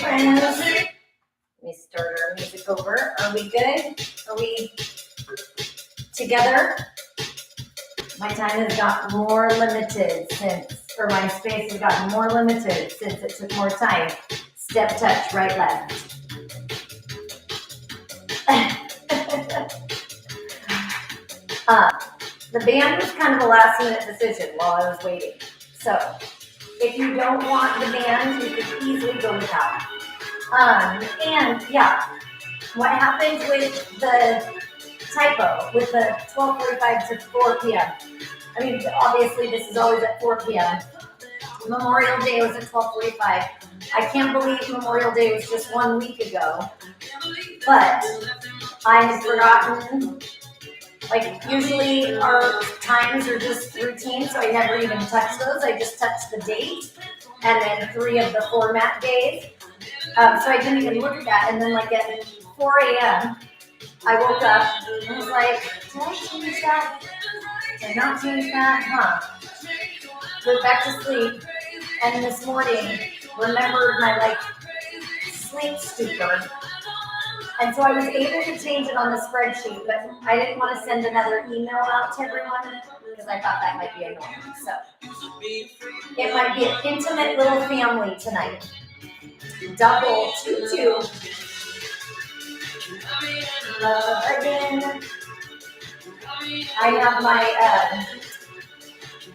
friends. Let me start our music over. Are we good? Are we together? My time has gotten more limited or my space has gotten more limited since it took more time. Step, touch, right, left. The band was kind of a last minute decision while I was waiting. So if you don't want the band, you could easily go without. And yeah, what happens with the typo, with the 12:45 to 4 p.m.? I mean, obviously this is always at 4 p.m. Memorial Day was at 12:45. I can't believe Memorial Day was just 1 week ago. But I had forgotten, like usually our times are just routine, so I never even touch those. I just touch the date and then 3 of the format days. So I didn't even look at that. And then like at 4 a.m., I woke up and was like, did I change that? Did I not change that? Went back to sleep. And this morning, remembered my sleep stupor. And so I was able to change it on the spreadsheet, but I didn't want to send another email out to everyone because I thought that might be annoying. So it might be an intimate little family tonight. Double 2-2. Again. I have my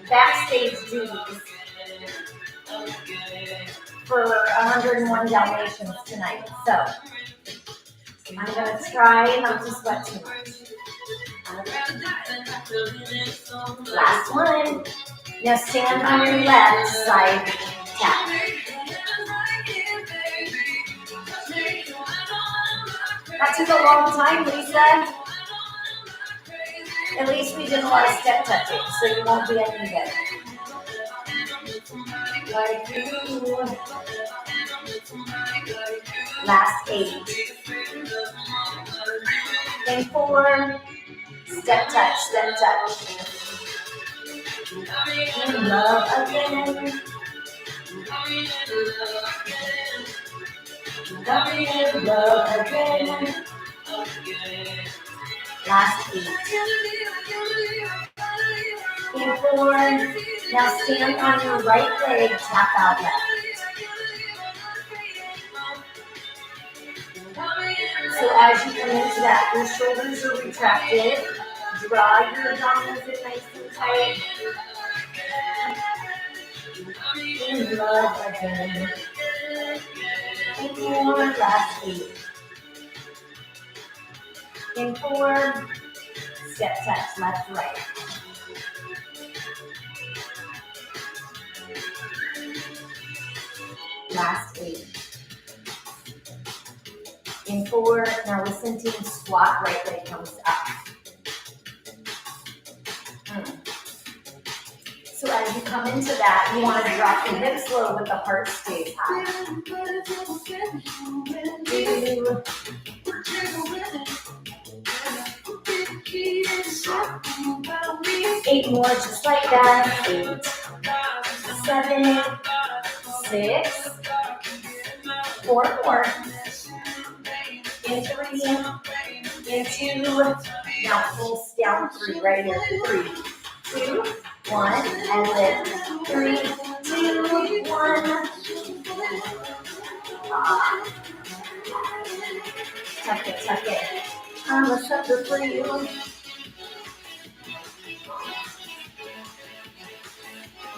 backstage duties for 101 Dalmatians tonight. So I'm going to try not to sweat too much. Last one. Now stand on your left side tap. That took a long time, Lisa. At least we did a lot of step touching, so you won't be uneven. Like you. Last 8. In 4. Step touch, step touch. In love again. Love again. Last 8. In 4. Now stand on your right leg, tap out left. So as you come into that, your shoulders are retracted. Draw your abdominals in nice and tight. In love again. In 4, last 8. In 4, step touch, left, right. Last 8. In 4, now listen to squat, right leg comes up. So as you come into that, you want to drop your hips low, but the heart stays high. 8 more, just like that. 8, 7, 6, 4 more. In 3, in 2, now pulse down 3 right here. 3, 2, 1, and lift. 3, 2, 1. Tuck it, tuck it. I'm a sucker for you.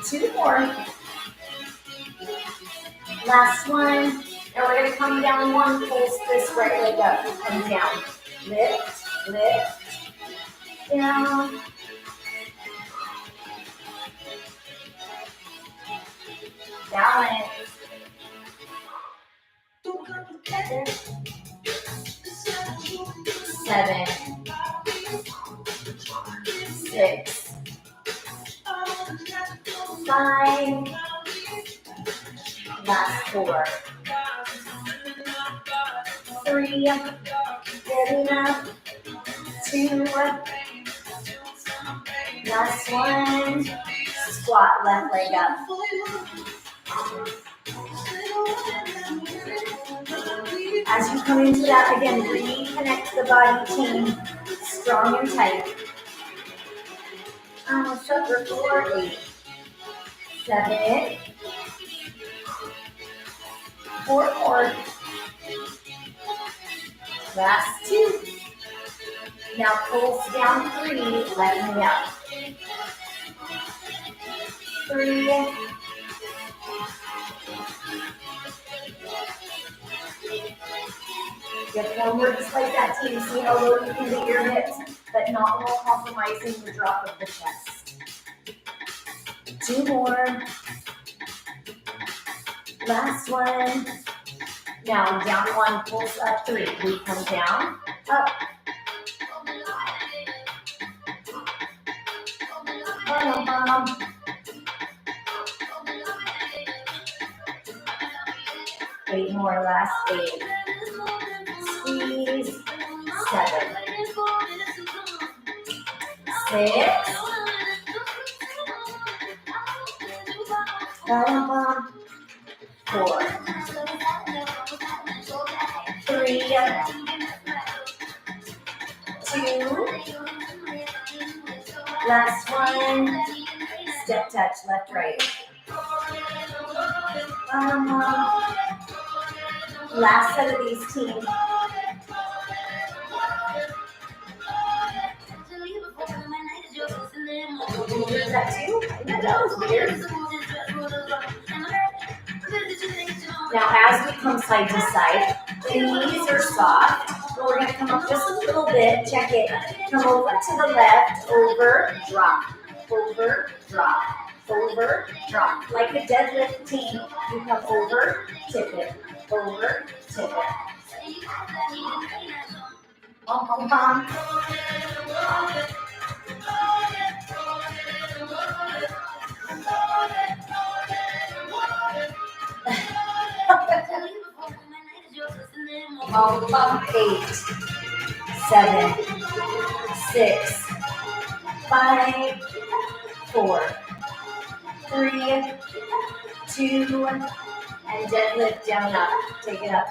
2 more. Last one. And we're going to come down 1, pulse this right leg up and down. Lift, lift, down. Balance. 7, 6, 5, last 4, 3, good enough, 2, last 1, squat, left leg up. you come into that, again, reconnect the body chain, strong and tight. Almost up for 4, 8, 7, 4 more. Last 2. Now pulse down 3, let me out. 3. Get forward just like that team. See how low you can get your hips, but not while compromising the drop of the chest. 2 more. Last one. Now down 1, pulse up 3. We come down, up. Bum. 8 more, last 8. Squeeze. 7. 6. Bum. 4. 3. 2. Last one. Step touch, left, right. Last set of these teams. Is that 2? That was weird. Now as we come side to side, the knees are soft. We're going to come up just a little bit. Check it. Come over to the left. Over, drop. Over, drop. Over, drop. Like a deadlift team, you come over, tip it. Over, tip it. Bum. Bum. 8, 7, 6, 5, 4, 3, 2, and deadlift down up. Take it up.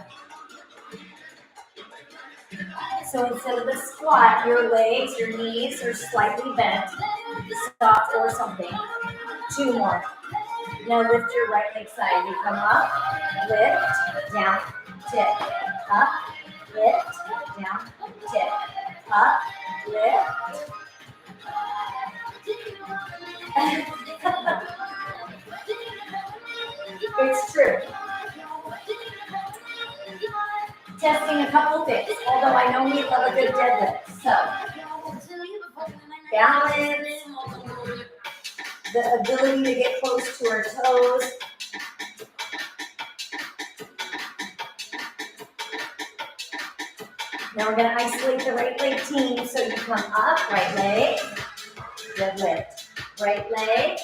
So instead of the squat, your legs, your knees are slightly bent, stopped or something. 2 more. Now lift your right leg side. You come up, lift, down, tip, up, lift, down, tip, up, lift. It's true. Testing a couple things, although I know we love a good deadlift. So, balance, the ability to get close to our toes. Now we're going to isolate the right leg team. So you come up, right leg, deadlift, right leg.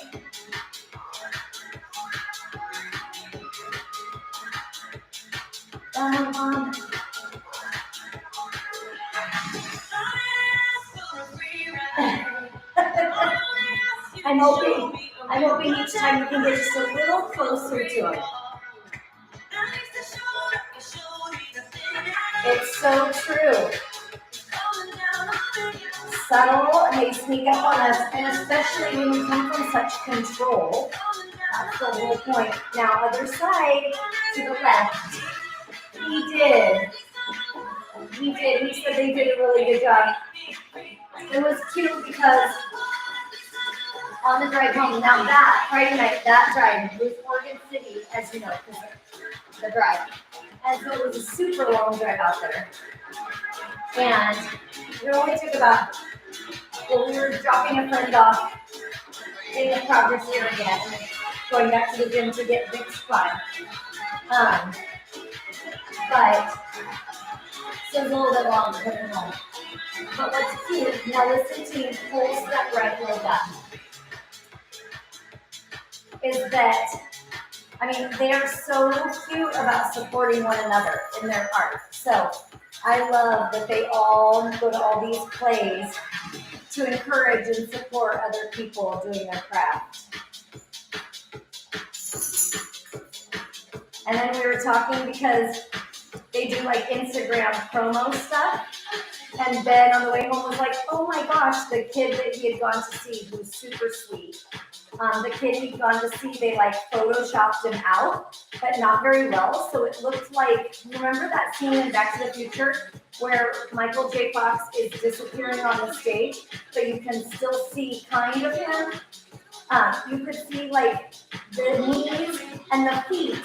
I'm hoping each time you can get just a little closer to it. It's so true. Subtle, and they sneak up on us, and especially when we come from such control. That's the whole point. Now, other side to the left. He did. He said they did a really good job. It was cute because on the drive home, now that Friday night, that drive was Oregon City, as you know, because the drive. And so it was a super long drive out there. And it only took about, we were dropping a friend off in the Progress area and going back to the gym to get Vic's fun. But so it's a little bit longer coming home. But what's cute, now listen to me, pulse that right leg up, is that, I mean, they're so cute about supporting one another in their art. So I love that they all go to all these plays to encourage and support other people doing their craft. And then we were talking because they do like Instagram promo stuff. And Ben on the way home was like, oh my gosh, the kid that he had gone to see, who's super sweet. The kid he'd gone to see, they like photoshopped him out, but not very well. So it looked like, remember that scene in Back to the Future where Michael J. Fox is disappearing on the stage, but you can still see kind of him? You could see like the knees and the feet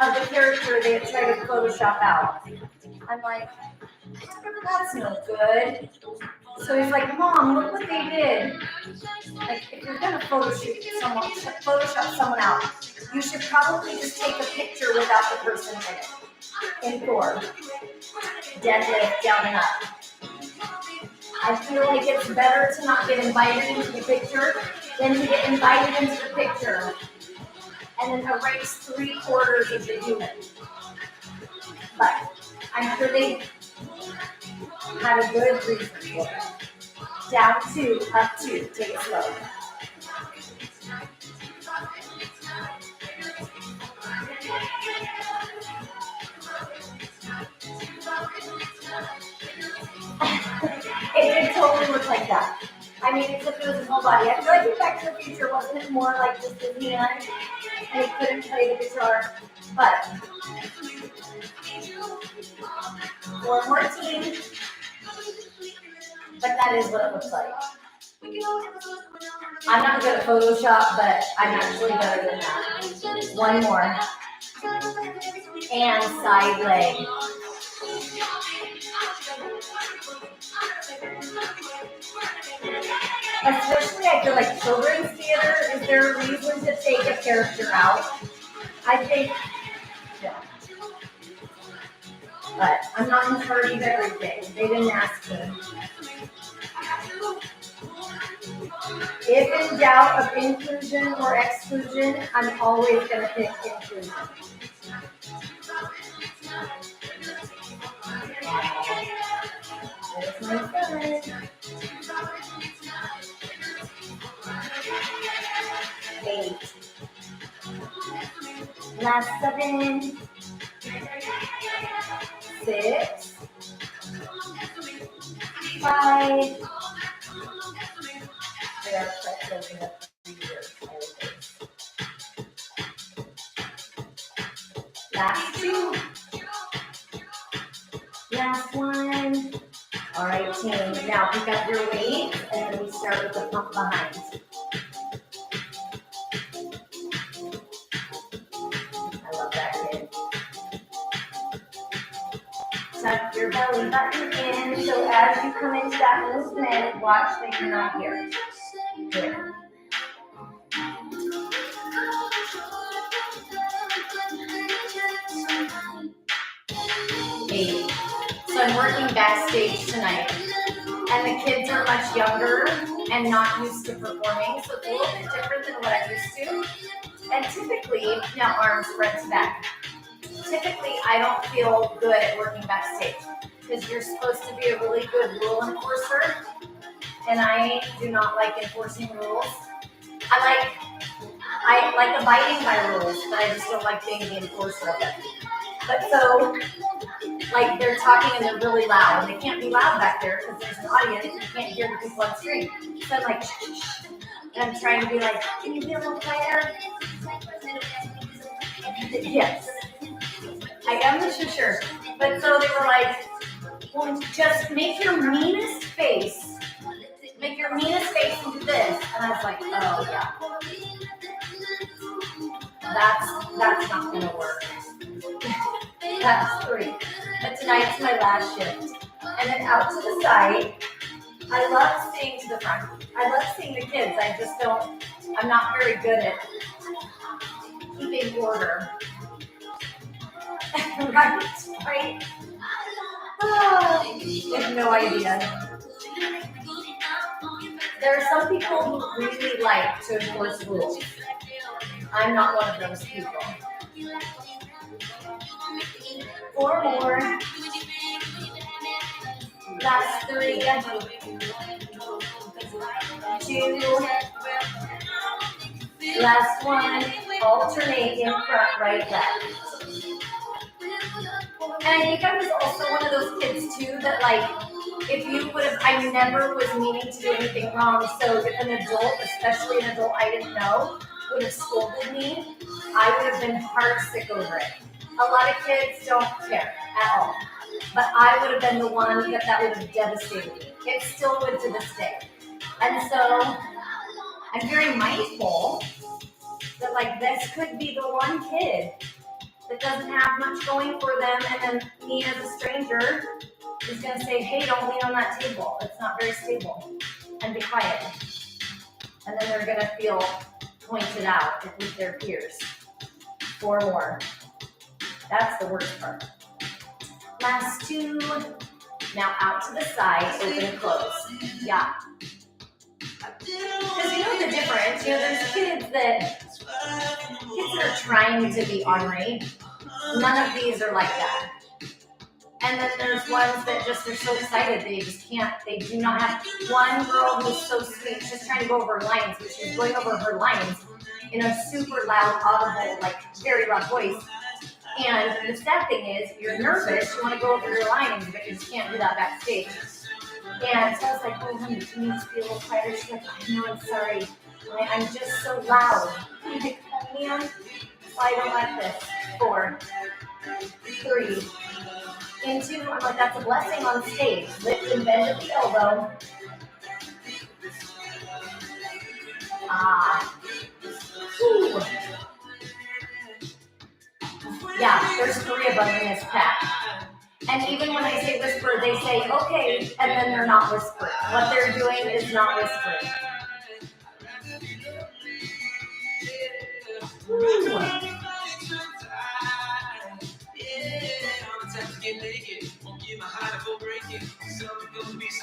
of the character they had tried to Photoshop out. I'm like, that's no good. So he's like, Mom, look what they did. Like, if you're gonna Photoshop someone out, you should probably just take a picture without the person in it. In Thor, deadlift down and up. I feel like it's better to not get invited into the picture than to get invited into the picture and then erase 3/4 of the human. But I'm sure they had a good reason for it. Down 2, up 2, take it slow. It did totally look like that. I mean, except it was his whole body. I feel like in Back to the Future wasn't it more like just his hand and he couldn't play the guitar. But one more team. But that is what it looks like. I'm not good at Photoshop, but I'm actually better than that. One more. And side leg. Especially, I feel like children's theater, is there a reason to take a character out? I think, yeah. But I'm not in charge of everything. They didn't ask me. If in doubt of inclusion or exclusion, I'm always going to pick inclusion. There's my son. 8. Last 7. 6. 5. Last 2. Last 1. All right, team. Now pick up your weight, and then we start with the pump behind. I love that kid. Tuck your belly button in, so as you come into that movement, watch that you're not here. Good. So I'm working backstage tonight, and the kids are much younger and not used to performing, so it's a little bit different than what I'm used to. And typically, now arms front to back. Typically, I don't feel good at working backstage because you're supposed to be a really good rule enforcer, and I do not like enforcing rules. I like abiding by rules, but I just don't like being the enforcer of it. But so, like, they're talking and they're really loud, and they can't be loud back there because there's an audience and you can't hear the people on screen. So I'm like, shh, and I'm trying to be like, can you be a little quieter? Yes, I am the shusher. But so they were like, well, just make your meanest face. Make your meanest face and do this. And I was like, oh yeah. That's not gonna work. That's 3. But tonight's my last shift. And then out to the side. I love seeing to the front. I love seeing the kids. I'm not very good at keeping order. right? Oh, I have no idea. There are some people who really like to enforce rules. I'm not one of those people. 4 more. Last 3. 2. Last 1. Alternate in front, right, left. And I think I was also one of those kids too that like, if you would have, I never was meaning to do anything wrong. So if an adult, especially an adult I didn't know, would have scolded me, I would have been heart sick over it. A lot of kids don't care at all. But I would have been the one that would have devastated me. It still would to this day. And so I'm very mindful that like this could be the one kid that doesn't have much going for them, and then me as a stranger is going to say, hey, don't lean on that table. It's not very stable. And be quiet. And then they're going to feel pointed out with their peers. 4 more. That's the worst part. Last 2. Now out to the side, open and close. Yeah. Because you know the difference. You know, there's kids that are trying to be ornery. None of these are like that. And then there's ones that just are so excited they just can't, they do not have. One girl who's so sweet, she's trying to go over her lines, but she's going over her lines in a super loud, audible, like very loud voice. And the sad thing is, you're nervous, you want to go over your lines, but you just can't do that backstage. And so I was like, oh, honey, can you just be a little quieter? She's like, I know, I'm sorry. I'm just so loud. Can you pick me on? I don't like this. 4, 3, into, I'm like, that's a blessing on stage. Lift and bend at the elbow. Ooh. Yeah, there's 3 of them in this pack. And even when I say whisper, they say, okay, and then they're not whispering. What they're doing is not whispering. Ooh.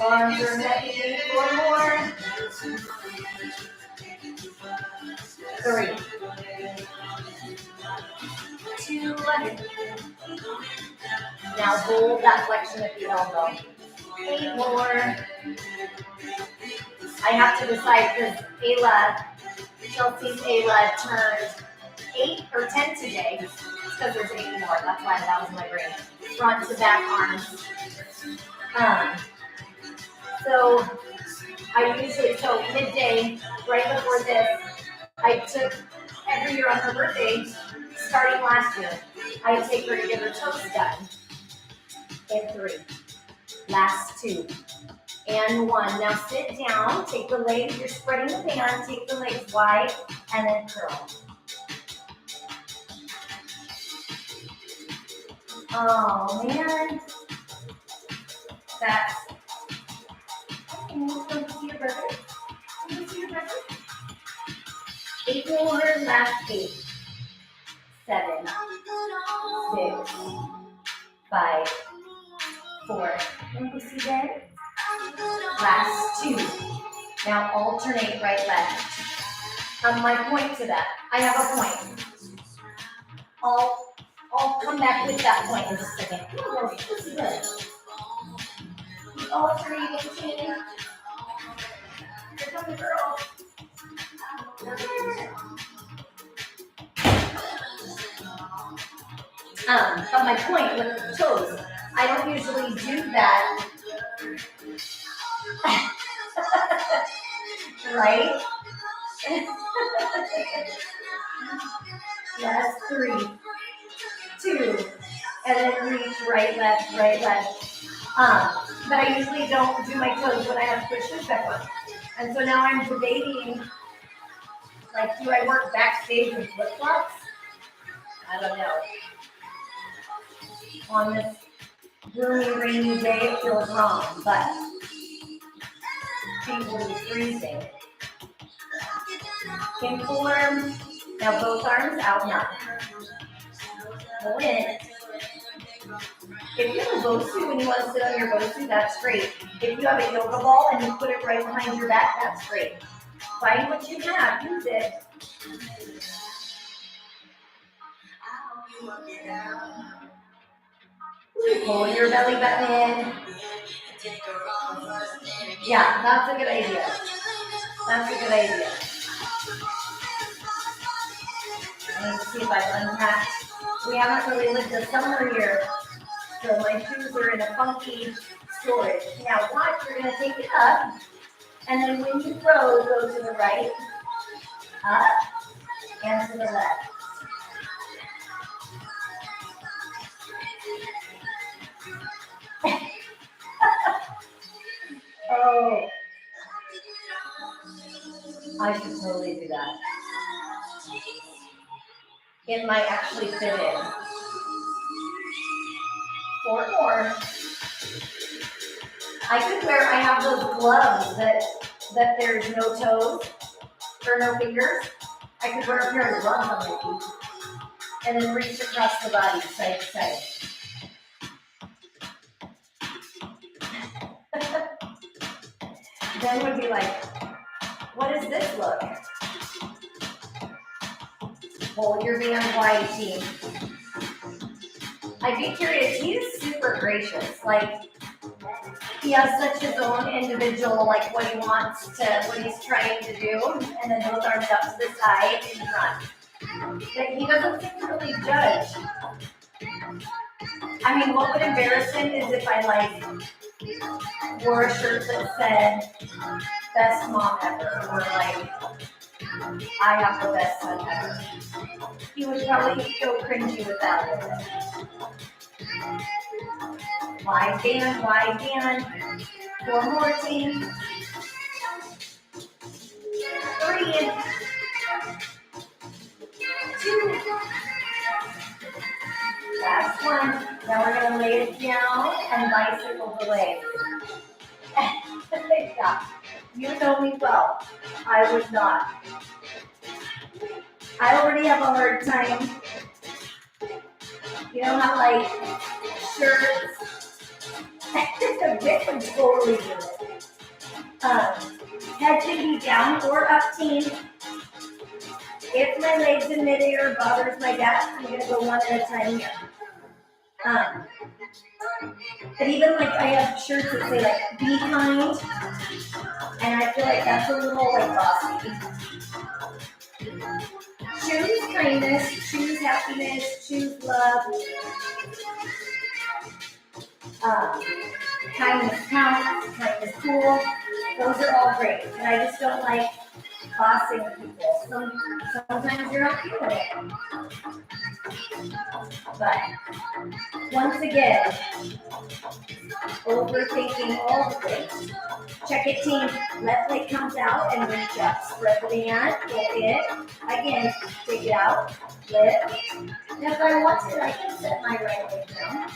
Arms are heavy. 4 more. 3, 2. Now hold that flexion at the elbow. 8 more. I have to decide because Chelsea's Ayla turned 8 or 10 today. It's because there's 8 more. That's why that was in my brain. Front to back arms. So I usually, so midday, right before this, I took every year on her birthday, starting last year, I take her to get her toes done. In 3. Last 2. And 1. Now sit down, take the legs, you're spreading the band, take the legs wide, and then curl. Oh man. That's, can you come see your brother? Can you see your brother? 8 more, last 8. 7, 6, 5, 4. Want to see that? Last 2. Now alternate right, left. My point to that. I have a point. I'll come back with that point in just a second. Oh, this is good. Alternating team. Here comes the girl. But my point with the toes, I don't usually do that. Right? Yes, 3, 2, and then reach right, left, right, left. But I usually don't do my toes when I have to put shoes back on. And so now I'm debating, like, do I work backstage with flip-flops? I don't know. On this gloomy, rainy day, it feels wrong, but feet will be freezing. In form. Now both arms out now. Hold it. If you have a Bosu and you want to sit on your Bosu, that's great. If you have a yoga ball and you put it right behind your back, that's great. Find what you have, use it. Pull your belly button in. Yeah, that's a good idea. That's a good idea. I need to see if I've unpacked. We haven't really lived the summer here. So my shoes are in a funky storage. Now watch, you're gonna take it up, and then when you throw, go to the right, up, and to the left. Oh, I should totally do that. It might actually fit in. 4 more. I have those gloves that there's no toes or no fingers. I could wear a pair of gloves on my feet and then reach across the body side to side. Then would be like, what does this look? Hold your band wide, team. I'd be curious. He's super gracious. Like, he has such his own individual, like what he's trying to do, and then both arms up to the side in front. That he doesn't seem to really judge. I mean, what would embarrass him is if I like wore a shirt that said "Best Mom Ever" or like "I have the best son ever." He would probably feel cringy with that. Wide band. 4 more, team. 3, 2. Last one. Now we're going to lay it down and bicycle the legs. Yeah. You know me well. I would not. I already have a hard time. You know how like shirts, Vic would totally do it. Head can be down or up, team. If my legs in midair bothers my back, I'm going to go one at a time here. But even like I have shirts that say like "Be kind," and I feel like that's a little like bossy. Choose kindness, choose happiness, choose love. Kindness counts, kindness cool. Those are all great, and I just don't like bossing people. Sometimes you're not feeling it. But once again, overthinking all the things. Check it, team. Left leg comes out and reach up. Spread the band. Get it. Again, take it out. Lift. And if I want to, I can set my right leg down.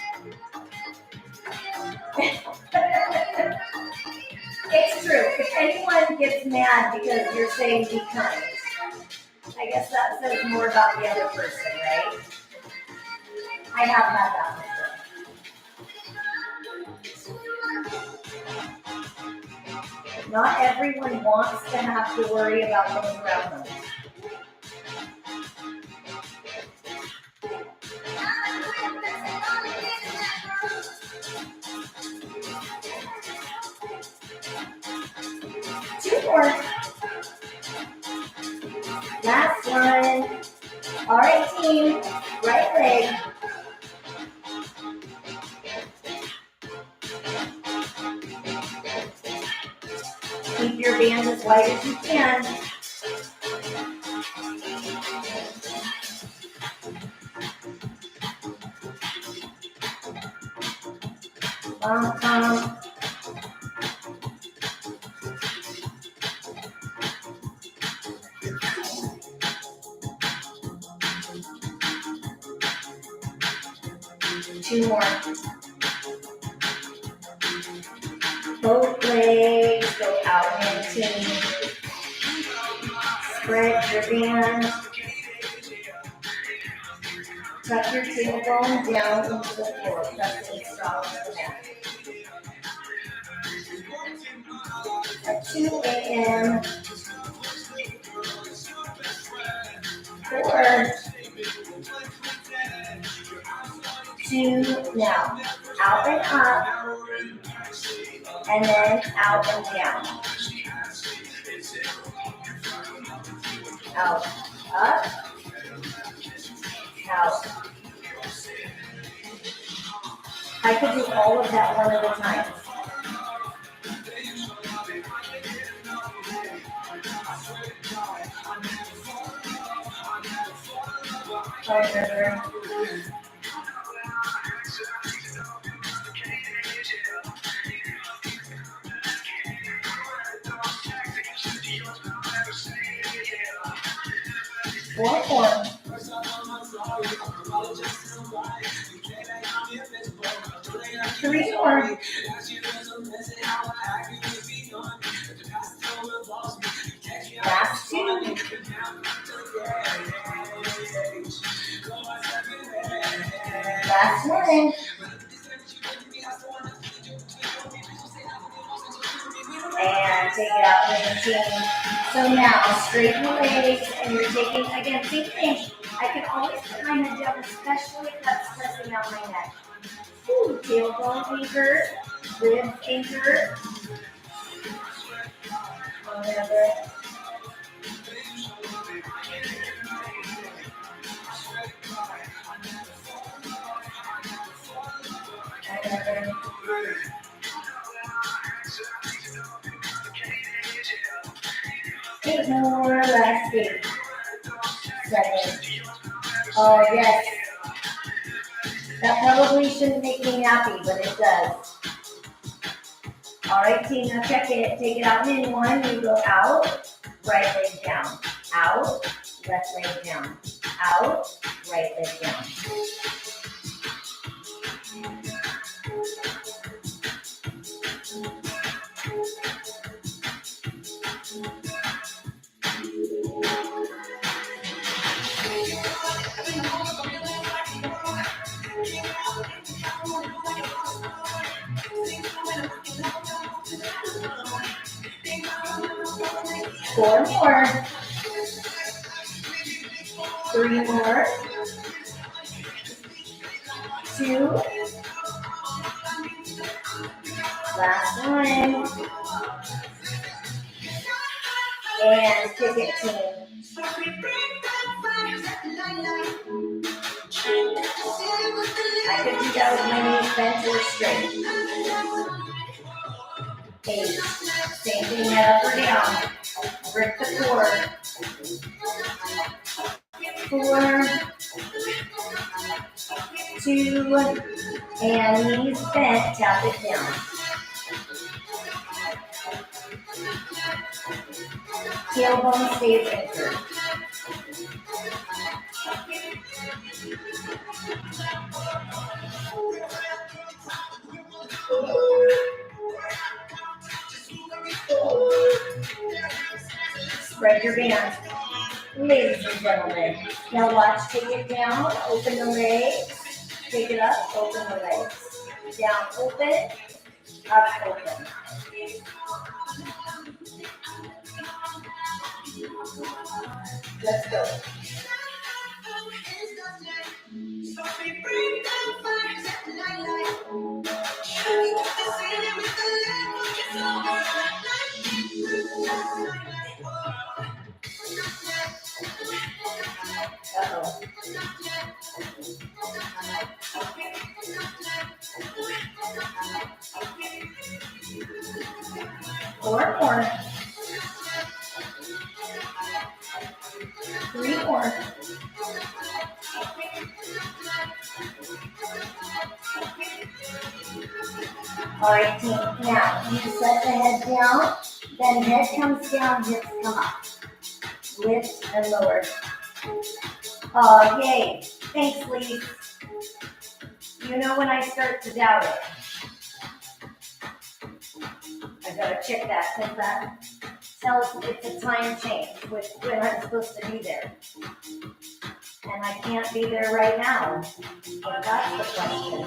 It's true. If anyone gets mad because you're saying "be kind," I guess that says more about the other person, right? I have had that before. Not everyone wants to have to worry about those around them. Two more. Last one. All right, team. Right leg. Keep your band as wide as you can. Two more. Both legs go out and team. Spread your band. Tuck your tailbone down into the floor. Press it strong to the mat. At 2 a.m. 4, 2, now. Out and up. And then out and down. Out, up, out. I could do all of that one at a time. However, 4 more. 3 more. Last 2. Last 1. And take it out, 19. So now, straighten the legs, and you're taking, again, same thing. I can always put my head down, especially if that's stressing out my neck. Ooh, tailbone anchor, rib anchor. Whatever. Whatever. 8 more, last 8 seconds. Oh, yes. That probably shouldn't make me happy, but it does. All right, team, now check it. Take it out in 1. You go out, right leg down. Out, left leg down. Out, right leg down. Four more. 3 more. 2. Last 1. And kick it, team. I could do that with my knees bent or straight. 8. Same thing, head up or down. Grip the core. 4, 2, and knees bent, tap it down. Tailbone stays anchored. Spread your band. Ladies and gentlemen, now watch, take it down, open the legs, take it up, open the legs. Down, open, up, open. Let's go. Uh-oh. 4 more. 3 more. All right, team. Now, you set the head down, then head comes down, hips come up. Lift and lower. Oh, yay. Thanks, Lee. You know when I start to doubt it. I gotta check that because that tells it's a time change with when I'm supposed to be there. And I can't be there right now. But that's the question.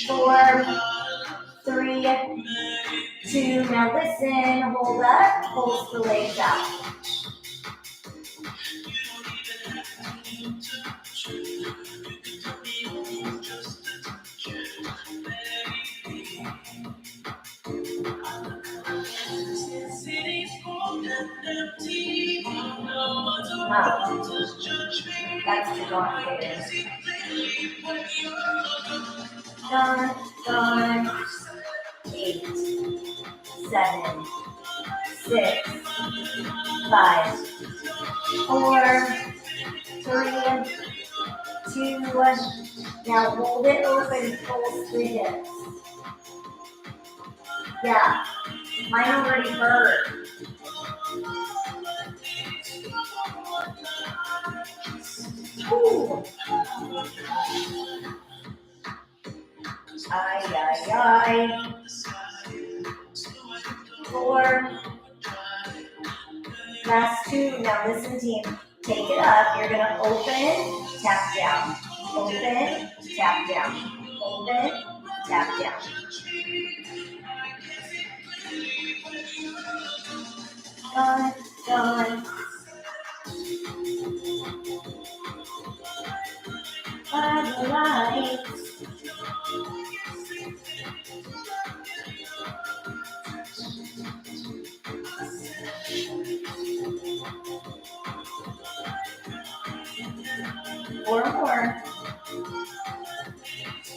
4, 3, 2. Now listen, hold up, pulse the legs out. That's the gone figure. Gone, gone. 8, 7, 6, 5, 4, 3, 2, 1. Now hold it open, pulse the hips. Yeah, mine already hurt. Ooh. Ay, ay, ay. 4. Last 2. Now listen, team. Take it up. You're going to open, tap down. Open, tap down. Open, tap down. Gone, gone. By the lights. Four more.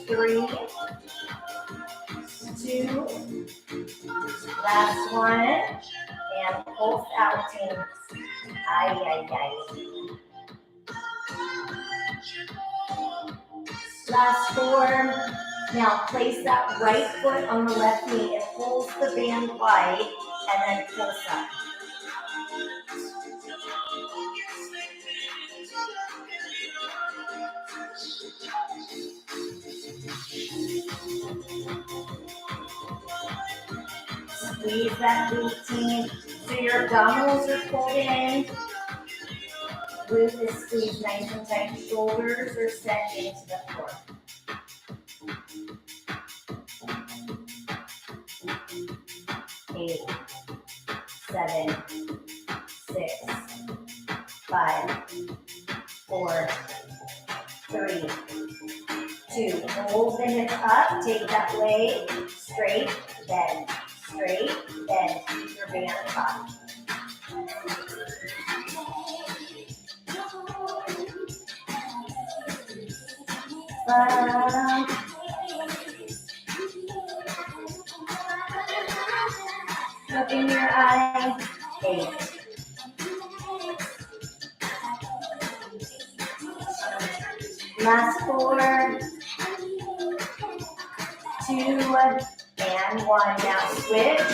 3, 2. Last one. And pulse out, team. Ay, ay, ay. Last 4. Now place that right foot on the left knee. It pulls the band wide and then pulse up. Squeeze that glute, team. So your abdominals are pulled in. Glute is squeezed nice and tight. Shoulders are set into the floor. Eight, 7, 6, 5, 4, 3, 2. Hold the hips up. Take that leg straight, bend, straight, bend. Keep your band up. Open your eyes. 8. Last 4, 2, and 1. Now switch.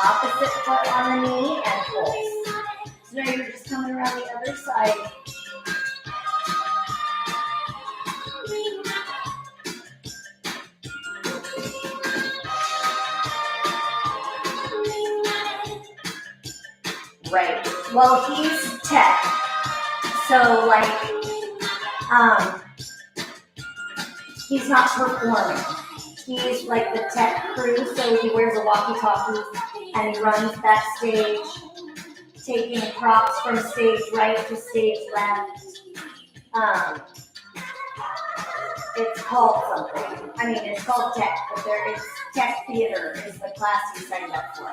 Opposite foot on the knee and pulse. So now you're just coming around the other side. Right. Well, he's tech. So he's not performing. He's like the tech crew, so he wears a walkie-talkie and he runs backstage, taking props from stage right to stage left. It's called something. I mean, it's called tech, but there is tech theater is the class he signed up for.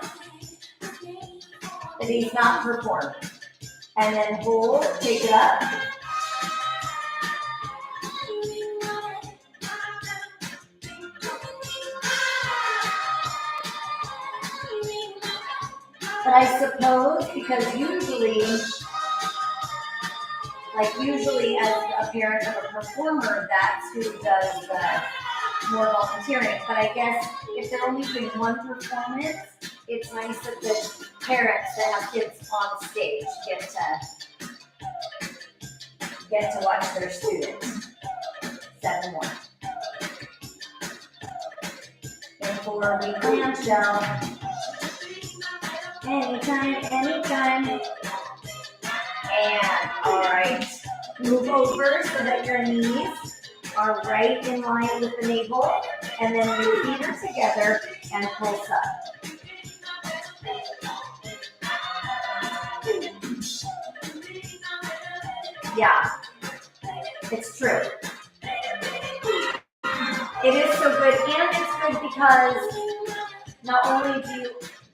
But he's not performing. And then hold, take it up. But I suppose because usually as a parent of a performer, that's who does the more volunteering. But I guess if they're only doing one performance, it's nice that the parents that have kids on stage get to watch their students. 7 more. And 4 week clamshell. Anytime. And all right, move over so that your knees are right in line with the navel, and then your feet are together and pulse up. Yeah, it's true. It is so good, and it's good because not only do you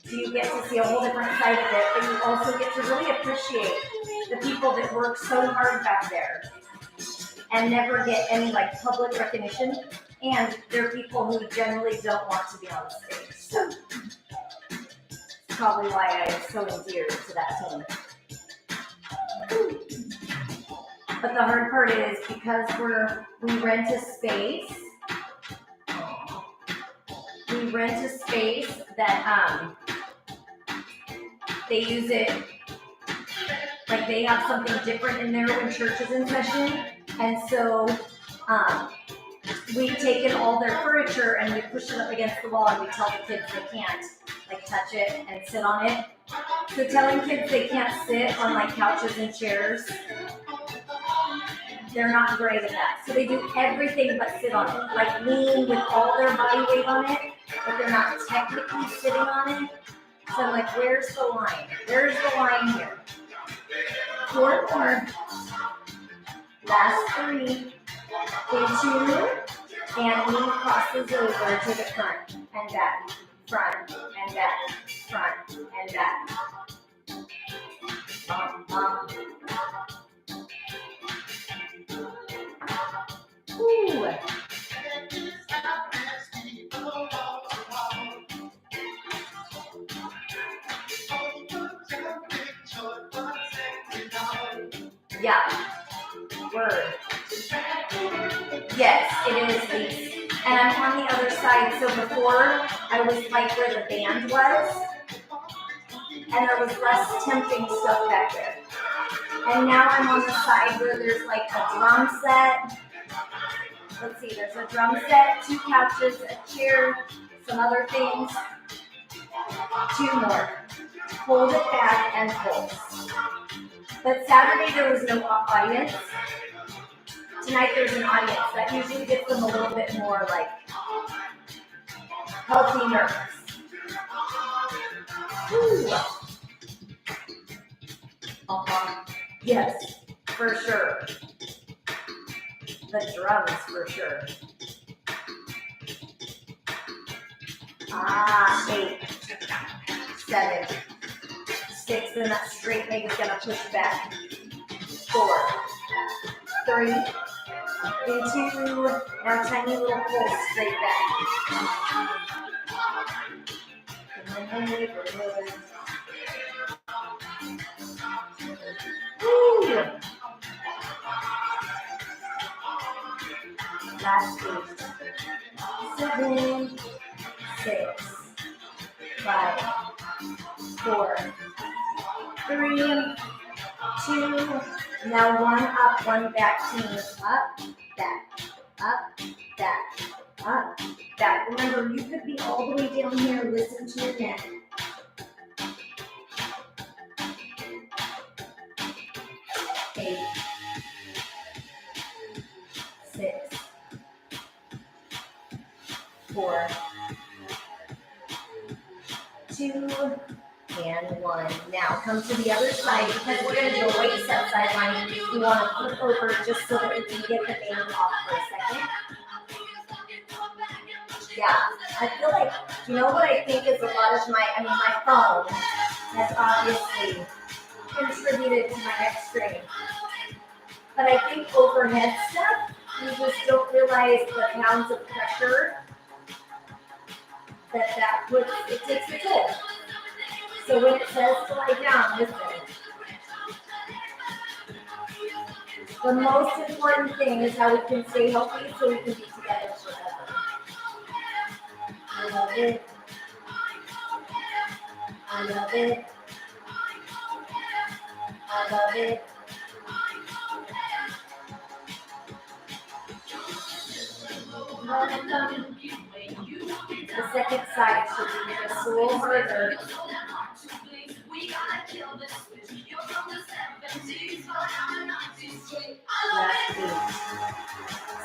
So you get to see a whole different side of it, but you also get to really appreciate the people that work so hard back there and never get any like public recognition. And they're people who generally don't want to be on the stage. So it's probably why I'm so endeared to that team. But the hard part is because we rent a space. We rent a space that they use it like they have something different in there when church is in session, and so we've taken all their furniture and we push it up against the wall, and we tell the kids they can't like touch it and sit on it. So telling kids they can't sit on like couches and chairs, they're not great at that. So they do everything but sit on it, like lean with all their body weight on it, but they're not technically sitting on it. So I'm like, where's the line? Where's the line here? 4 more. Last 3. Into, and knee crosses over to the front and back, front and back, front and back. Ooh. Yeah. Word. Yes, it is these. And I'm on the other side. So before I was like where the band was, and there was less tempting stuff back there. And now I'm on the side where there's like a drum set. Let's see, there's a drum set, 2 couches, a chair, some other things. 2 more. Hold it back and pulse. But Saturday there was no audience. Tonight there's an audience. That usually gets them a little bit more like healthy nerves. Ooh. Yes, for sure. The drums for sure. 8, 7, 6, and that straight leg is gonna push back. 4, 3, into, now tiny little pull straight back. Woo! Last 8, 7, 6, 5, 4, 3, 2, now 1 up, 1 back, team. Up, back, up, back, up, back. Remember, you could be all the way down here, listen to your neck. 8, 6, 4, 2, and 1. Now come to the other side because we're going to do a weight set sideline. We want to flip over just so that we can get the band off for a second. Yeah, I feel like, you know what I think is a lot of my phone has obviously contributed to my neck strain. But I think overhead stuff, you just don't realize the pounds of pressure that puts, it takes a toll. So when it says to lie down, listen. The most important thing is how we can stay healthy so we can be together forever. I love it. I love it. I love it. The second side should be just a little harder. Last 8,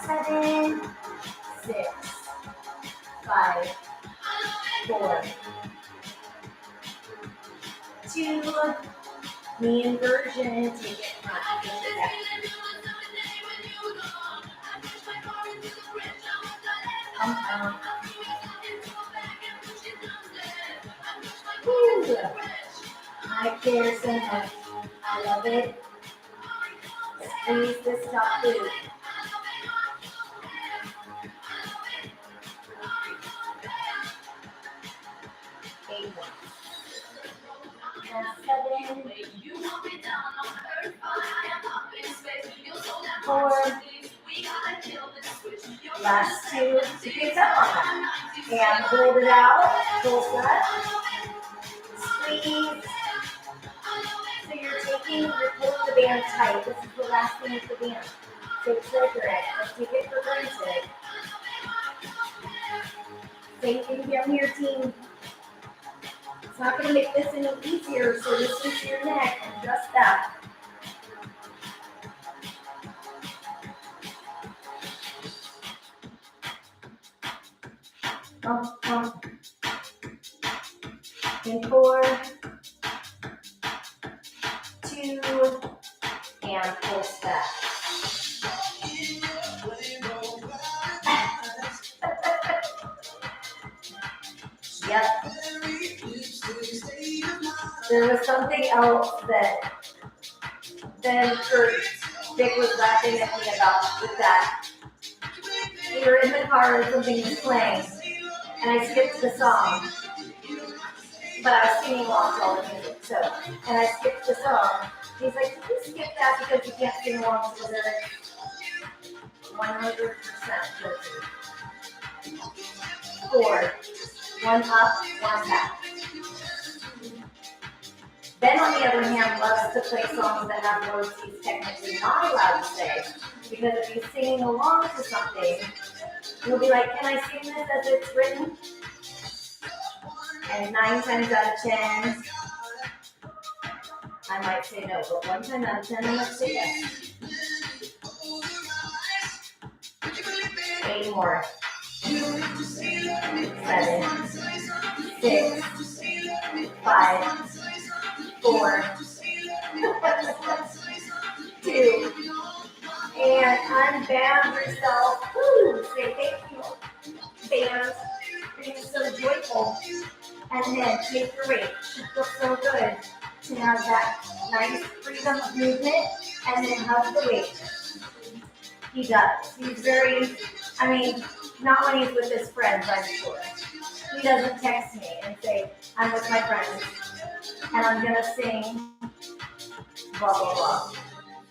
7, 6, 5, 4, 2, knee inversion, take it front, take it back. Woo. McPherson, I love it. Squeeze this top glute. 8 more. And 7, 4, last 2. You picked up on that. And hold it out, full set. Squeeze. So you're pulling the band tight. This is the last thing with the band. So trigger it. Let's take it for granted. Same thing here on your team. It's not going to make this any easier, so listen to your neck and adjust that. In 4, 2, and full step. Yep. There was something else that Vic was laughing at me about with that. We were in the car and something was playing, and I skipped the song. But I was singing along to all the music, and I skipped the song. He's like, did you skip that because you can't sing along to the lyrics? 100% guilty. 4, 1 up, 1 back. Ben, on the other hand, loves to play songs that have words he's technically not allowed to say, because if he's singing along to something, he'll be like, can I sing this as it's written? And 9 times out of 10, I might say no, but 1 time out of 10, I might say yes. 8 more. 7, 6, 5, 4, 2, and unband yourself. Woo! Say thank you, band. Being so joyful. And then take your weight. It feels so good to have that nice freedom of movement and then hug the weight. He does. He's very, not when he's with his friends, I'm sure. He doesn't text me and say, I'm with my friends and I'm going to sing blah, blah, blah.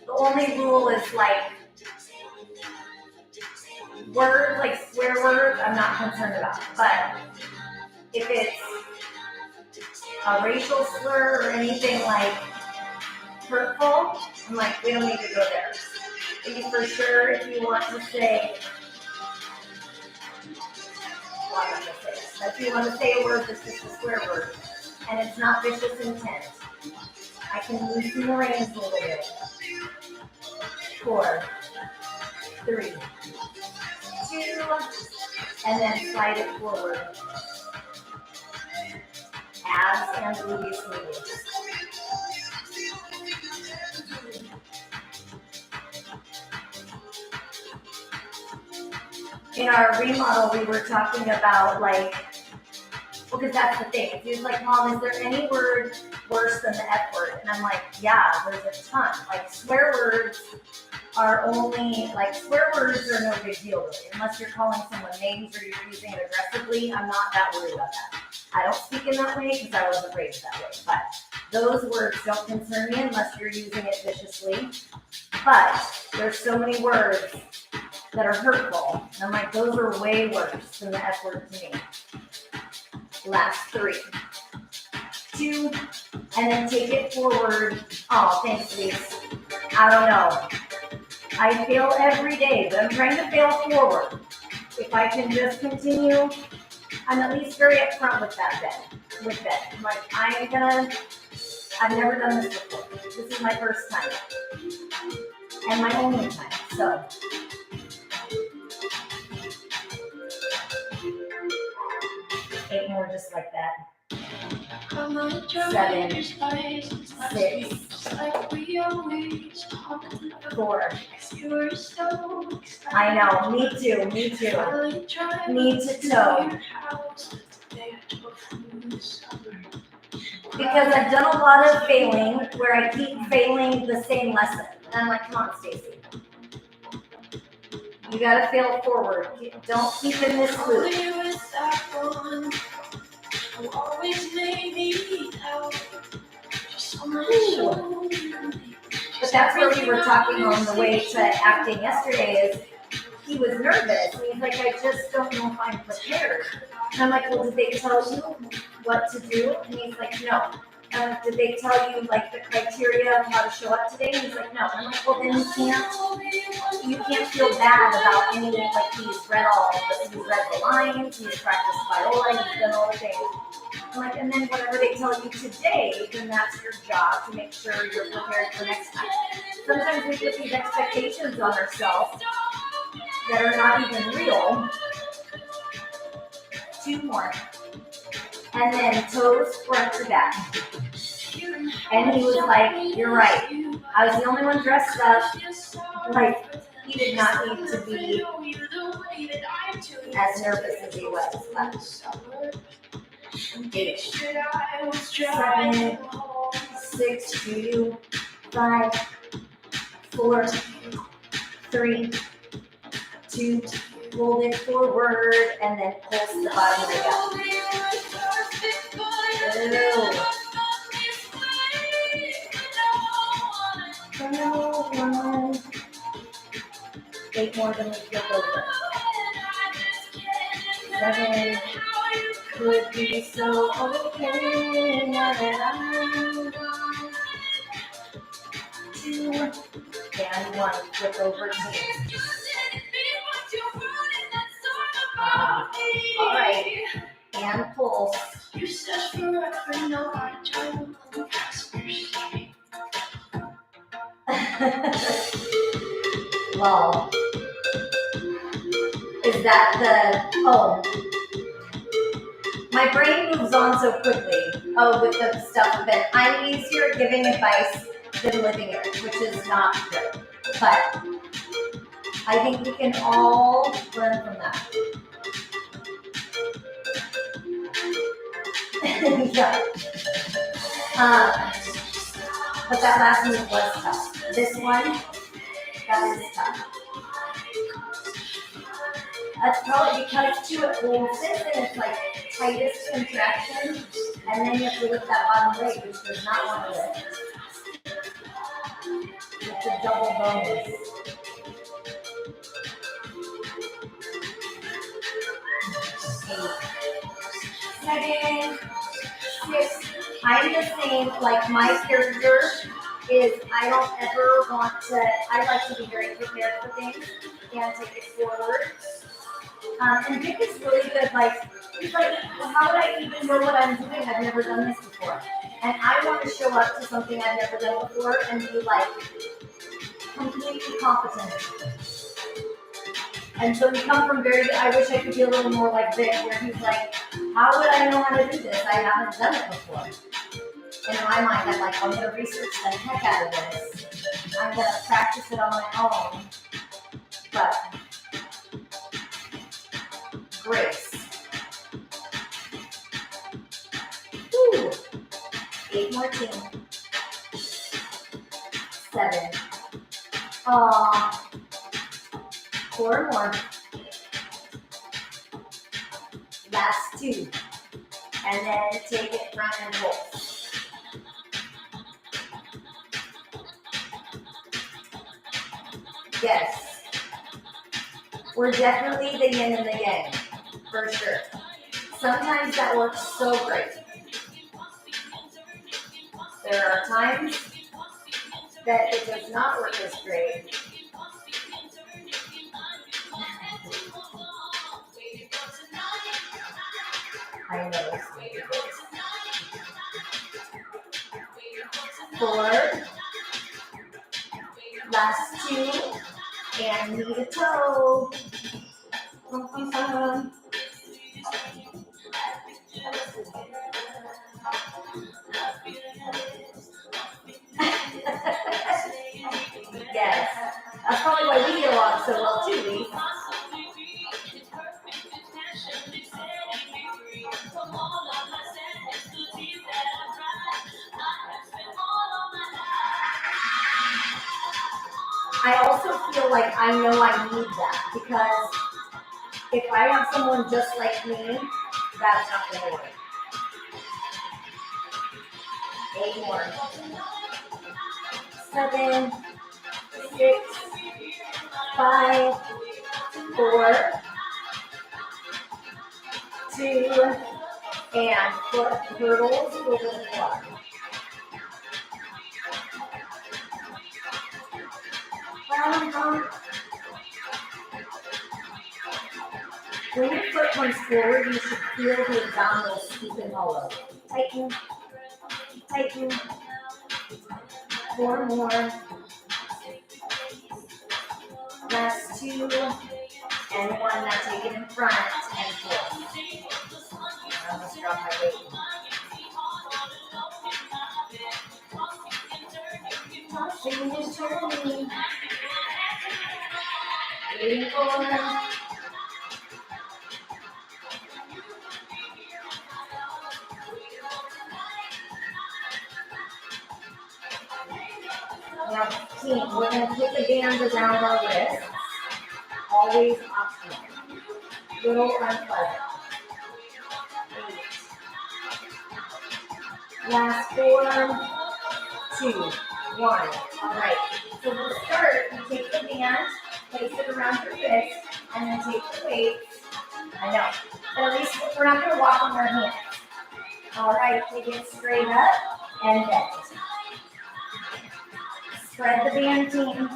The only rule is like words, like swear words, I'm not concerned about. But if it's a racial slur or anything like hurtful, I'm like, we don't need to go there. Maybe for sure, if you want to say, well, I'm not going to say it, but if you want to say a word that's just a swear word, and it's not vicious intent, I can loosen the reins a little bit. 4, 3, 2, and then slide it forward. Abs and glutes moving. In our remodel, we were talking about because that's the thing. He was like, Mom, is there any word worse than the F word? And I'm like, yeah, there's a ton. Swear words are swear words are no big deal really, unless you're calling someone names or you're using it aggressively. I'm not that worried about that. I don't speak in that way because I wasn't raised that way. But those words don't concern me unless you're using it viciously. But there's so many words that are hurtful. And I'm like, those are way worse than the F word to me. Last 3, 2, and then take it forward. Oh, thanks, Lise. I don't know. I fail every day, but I'm trying to fail forward. If I can just continue, I'm at least very upfront with that Ben. I'm like, I've never done this before. This is my first time. And my only time, so. Eight more just like that. 7, 6, 4. I know, me too. Need to toe. Because I've done a lot of failing where I keep failing the same lesson. And I'm like, come on, Stacy. You gotta fail forward. Don't keep in this loop. But that's where we were talking on the way to acting yesterday is he was nervous. And he's like, I just don't know if I'm prepared. And I'm like, well, did they tell you what to do? And he's like, no. Did they tell you like the criteria of how to show up today? And he's like, no. I'm like, well, then you can't feel bad about any, like he's read the lines, he's practiced viola, he's done all the things. I'm like, and then whatever they tell you today, then that's your job to make sure you're prepared for next time. Sometimes we put these expectations on ourselves that are not even real. 2 more. And then toes front to back. And he was like, you're right. I was the only one dressed up. Like, he did not need to be as nervous as he was. But 8, 7, 6, 2, 5, 4, 3, 2, hold it forward, and then pulse the bottom leg up. Ew. 8 more than we flip over. 7, could be so okay now that I'm gone. 2, and 1, flip over 2. All right, and pulse. Well, is that my brain moves on so quickly. Oh, with the stuff that I'm easier at giving advice than living it, which is not good. But I think we can all learn from that. Yeah. But that last move was tough. This one, that is tough. That's probably because too it holds it and it's like tightest contraction, and then you have to lift that bottom leg, which does not want to lift. It's a double bonus. 8, 7, 6. I'm the same. Like my character is, I don't ever want to. I like to be very prepared for things and take it forward. And Dick is really good. Like he's like, well, how would I even know what I'm doing? I've never done this before, and I want to show up to something I've never done before and be like completely competent. And so we come from I wish I could be a little more like Vic, where he's like, how would I know how to do this? I haven't done it before. And in my mind, I'm like, I'm going to research the heck out of this. I'm going to practice it on my own. But grace. Woo. 8 more team. 7. Aww. 4 more. Last 2. And then take it front and pulse. Yes. We're definitely the yin and the yang, for sure. Sometimes that works so great. There are times that it does not work as great. I know. 4. Last 2. And knee to toe. Yes. That's probably why we get along so well too, Lee. I also feel like I know I need that because if I have someone just like me, that's not going to work. 8 more. 7, 6, 5, 4, 2, and foot hurdles over the floor. When your foot comes forward, you should feel the abdominals steep and hollow. Tighten, tighten. 4 more. Last 2, and 1. Now take it in front and pull. I almost dropped my weight. Tossing and turning. Waiting for. Now, team, we're going to put the band around our wrists. Always optional. Little unpleasant. 8. Last 4, 2, 1. All right. So we'll start. You take the band, place it around your wrist, and then take the weights. I know. But at least we're not going to walk on our hands. All right. Take it straight up and bend. Spread the band, team.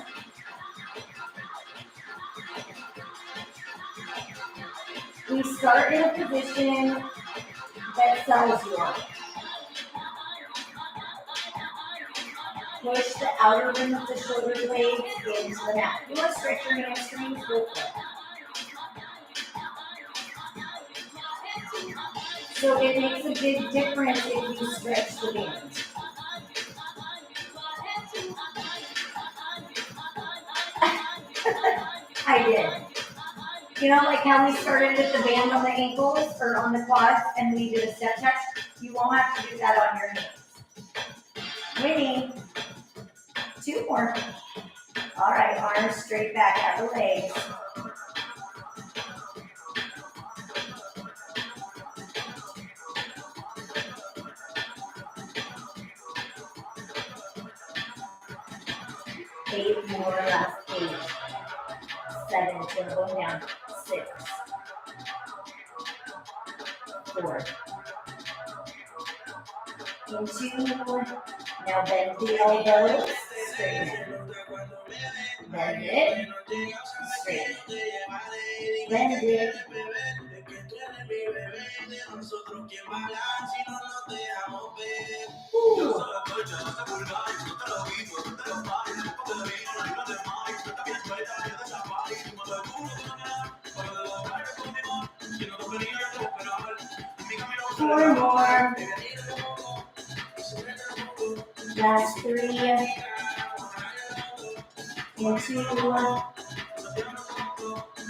We start in a position that sells you on. Push the outer rim of the shoulder blades into the mat. If you want to stretch your hamstrings, go for it. So it makes a big difference if you stretch the band. I did. You know, like how we started with the band on the ankles or on the quads and we did a step touch? You won't have to do that on your hands. Winnie. 2 more. All right, arms straight back at the legs. Eight more, last 8. 7, then go down. 6, 4. Into. Now bend the elbows. Straighten. Bend it. Straight. Bend it. Ooh. 4 more. Last 3. Into.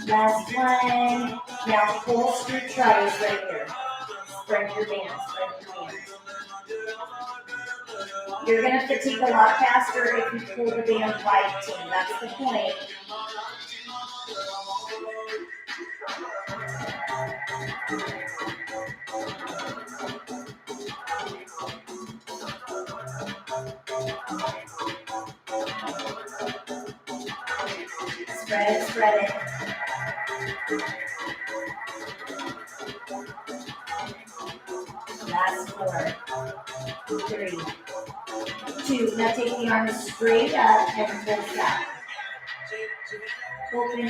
Last 1. Now full street tries right here. Spread your bands. You're going to fatigue a lot faster if you pull the band wide, team. That's the point. Spread it. Last 4, 3, 2. Now take the arms straight up and pull back. Open.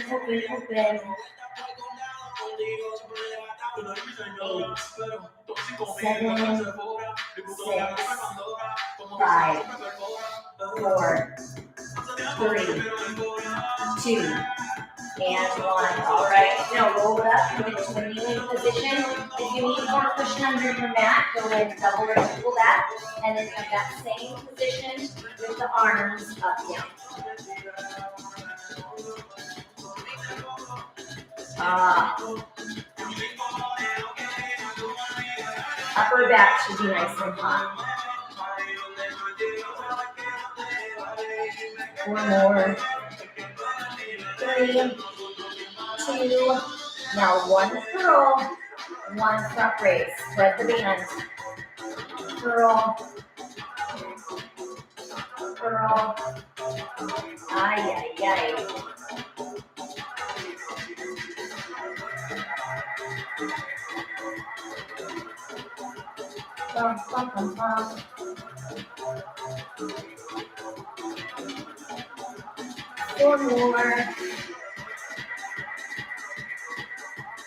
8, 7, 6, 5, 4, 3, 2, and 1. All right. Now roll it up. Move into a kneeling position. If you need more cushion under your mat, go ahead and double or triple that. And then have that same position with the arms up down. Upper back should be nice and hot. 4 more. 3, 2. Now 1 curl, 1 front raise. Spread the band. Curl, curl. Ay, ay, ay. Bum, bum, bum, bum. 4 more.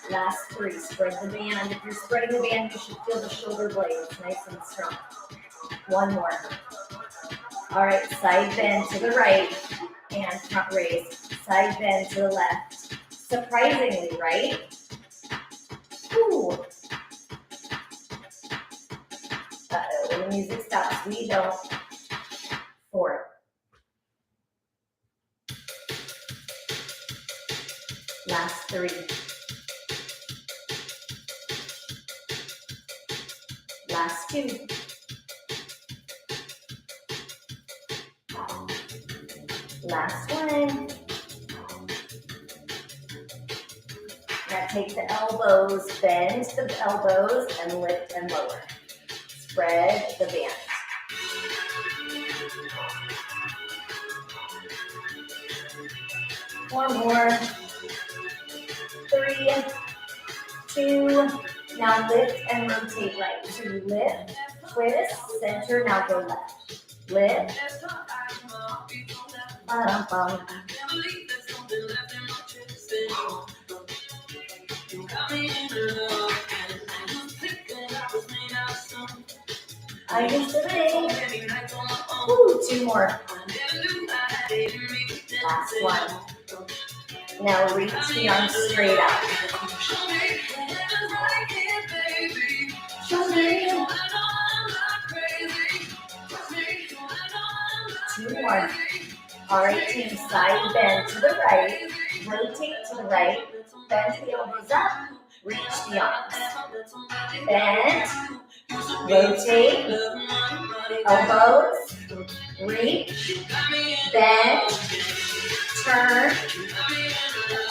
Last 3. Spread the band. If you're spreading the band, you should feel the shoulder blades nice and strong. 1 more. All right, side bend to the right and front raise. Side bend to the left. Surprisingly, right? Ooh. Uh-oh, when the music stops, we don't. 4. Last 3. Last 2. Last 1. Now take the elbows, bend the elbows, and lift and lower. Spread the band. One more. 3, 2. Now lift and rotate right. So you lift, twist, center, now go left. Lift. Bum. I used to be. Ooh, 2 more. Last 1. Now reach the arms straight out. Shoulder. 2 more. All right, team, side bend to the right, rotate to the right, bend the elbows up, reach the arms. Bend, rotate, elbows, reach, bend, turn,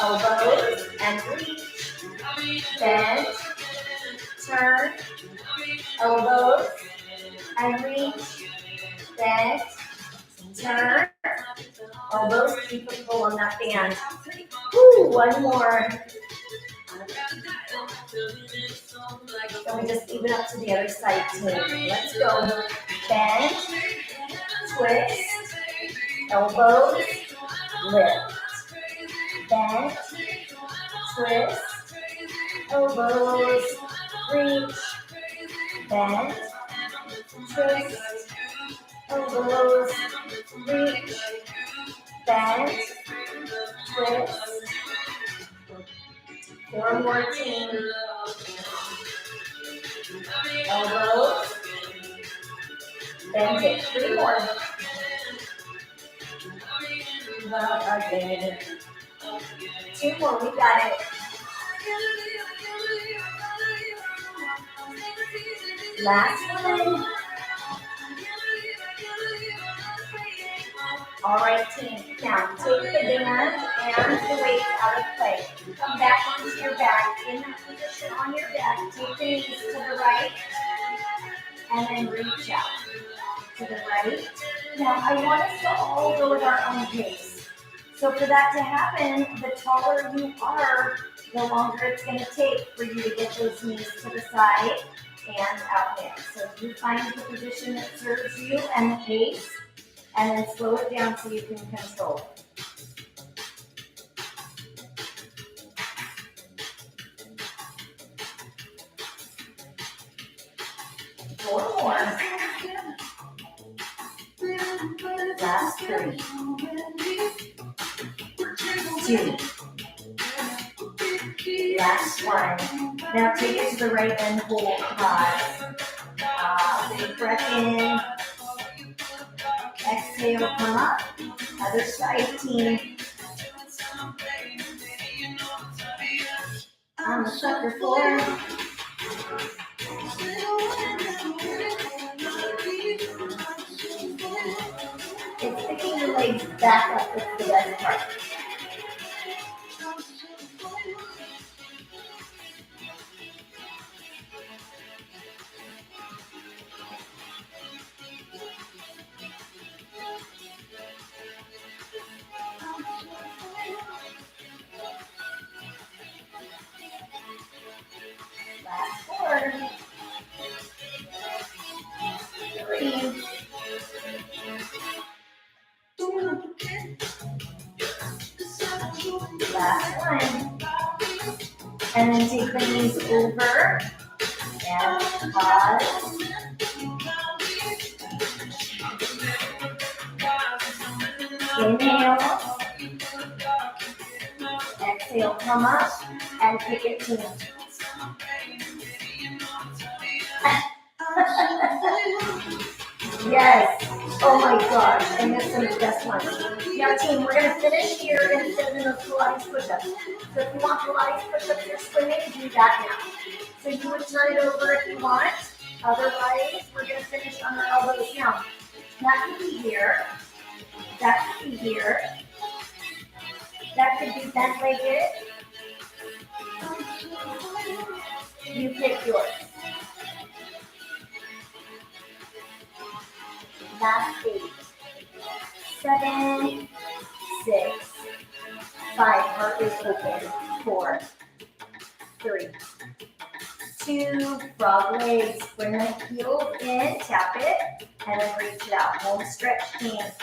elbows, and reach, bend, turn, elbows, and reach, bend, turn, elbows, keep it full on that band. Woo, 1 more. Then we just even up to the other side too. Let's go. Bend, twist, elbows, lift. Bend, twist, elbows, reach. Bend, twist, elbows, reach. Bend, twist. 4 more, team. Elbows. Bend it. 3 more. Again. 2 more. We got it. Last one. All right, team. Now take the band and the weight out of play. Come back onto your back. In that position on your back, take the knees to the right and then reach out to the right. Now I want us to all go at our own pace. So for that to happen, the taller you are, the longer it's going to take for you to get those knees to the side and out in. So if you find the position that serves you and the pace, and then slow it down so you can control it. Four more. Last 3. 2. Last 1. Now take it to the right and hold. Big breath in. Exhale, come up. Other side, team. On the sucker floor. It's picking your legs back up. It's the best part. Last 4, 3, 2, last 1. And then take the knees over and pause. Inhale. Exhale, come up and kick it to me. Yes. Oh my gosh, I missed some of the best ones. Yeah, team, we're going to finish here instead of those Pilates push-ups. So if you want Pilates push-ups or swimming, do that now. So you would turn it over if you want. Otherwise, we're going to finish on our elbows now. That could be here. That could be here. That could be bent-legged. You pick yours. Last 8, 7, 6, 5. Heart is open. 4, 3, 2. Frog legs. Bring the heels in. Tap it. And then reach it out. Home stretch hands.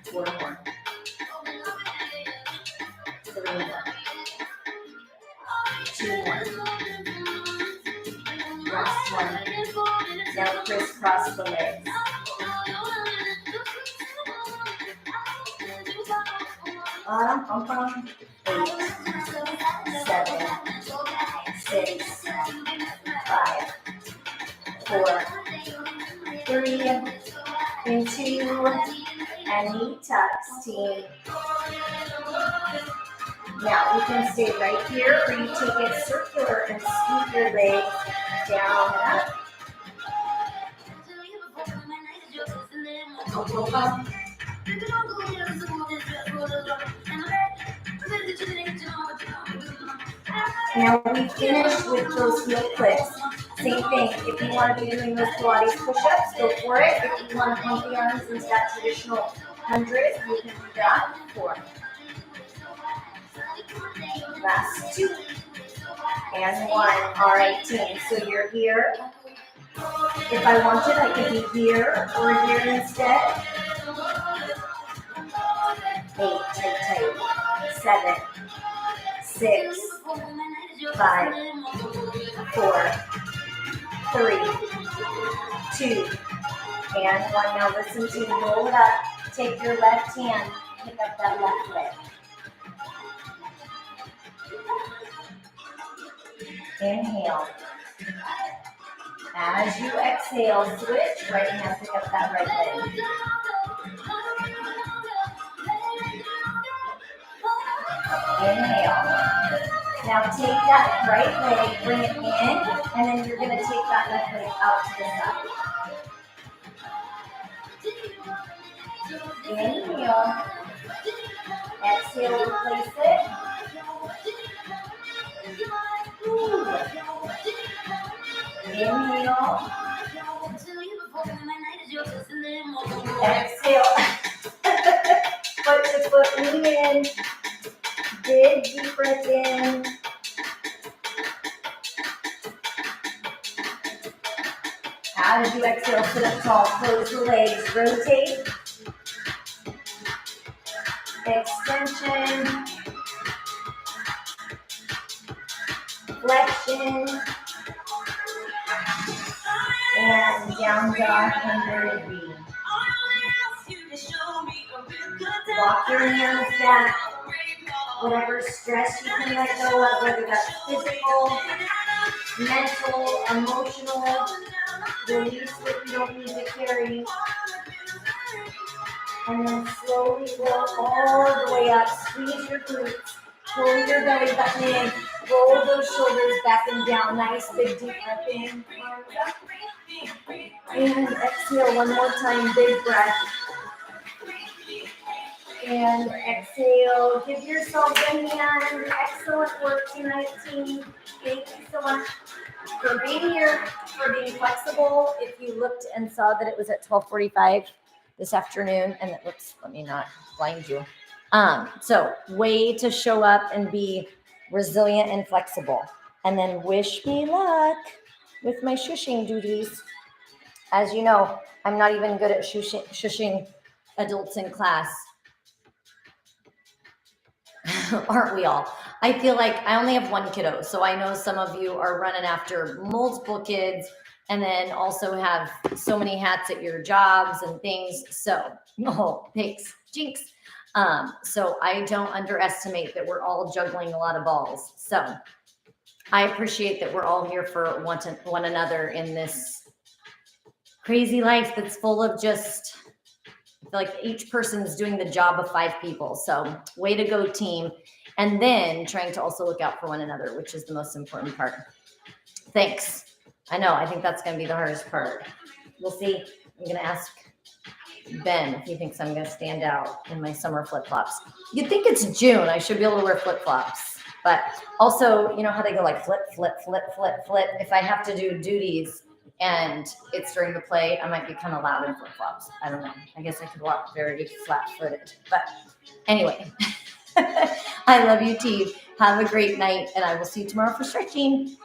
Four more. 3 more. 2 more. Last 1. Now crisscross the legs. Bottom. 8, 7, 6, 5, 4, 3, and 2, and knee tucks, team. Now we can stay right here, or you take it circular and scoop your legs down and up. Now we finish with those heel clicks. Same thing, if you want to be doing those Pilates push-ups, go for it. If you want to pump the arms into that traditional 100, you can do that. 4. Last 2. And 1. All right, team. So you're here. If I wanted, I could be here or here instead. 8, tight. 7, 6, 5, 4, 3, 2, and 1. Now listen to me. Roll it up. Take your left hand. Pick up that left leg. Inhale. As you exhale, switch. Right hand, pick up that right leg. Inhale. Now take that right leg, bring it in, and then you're going to take that left leg out to the side. Inhale. Exhale, replace it. Inhale. Exhale. Foot to foot, lean in. Big deep breath in. As you exhale, sit up tall, close the legs, rotate. Extension. Flexion. And down dog under V. Walk your hands back. Whatever stress you can let go of, whether that's physical, mental, emotional, release what you don't need to carry. And then slowly roll all the way up. Squeeze your glutes. Pull your belly button in. Roll those shoulders back and down. Nice big deep breath in. Arms up. And exhale one more time. Big breath. And exhale. Give yourself a hand. Excellent work tonight, team. Thank you so much for being here, for being flexible. If you looked and saw that it was at 12:45 this afternoon, and oops, let me not blind you. So way to show up and be resilient and flexible. And then wish me luck with my shushing duties. As you know, I'm not even good at shushing adults in class. Aren't we all? I feel like I only have one kiddo. So I know some of you are running after multiple kids and then also have so many hats at your jobs and things. So, oh, thanks, jinx. So I don't underestimate that we're all juggling a lot of balls. So I appreciate that we're all here for one another in this crazy life that's full of just, I feel like each person's doing the job of 5 people. So way to go, team. And then trying to also look out for one another, which is the most important part. Thanks. I know, I think that's going to be the hardest part. We'll see. I'm going to ask Ben if he thinks I'm going to stand out in my summer flip-flops. You'd think it's June. I should be able to wear flip-flops. But also, you know how they go like flip, flip, flip, flip, flip. If I have to do duties and it's during the play, I might be kind of loud in flip-flops. I don't know. I guess I could walk very flat-footed. But anyway, I love you, team. Have a great night, and I will see you tomorrow for stretching.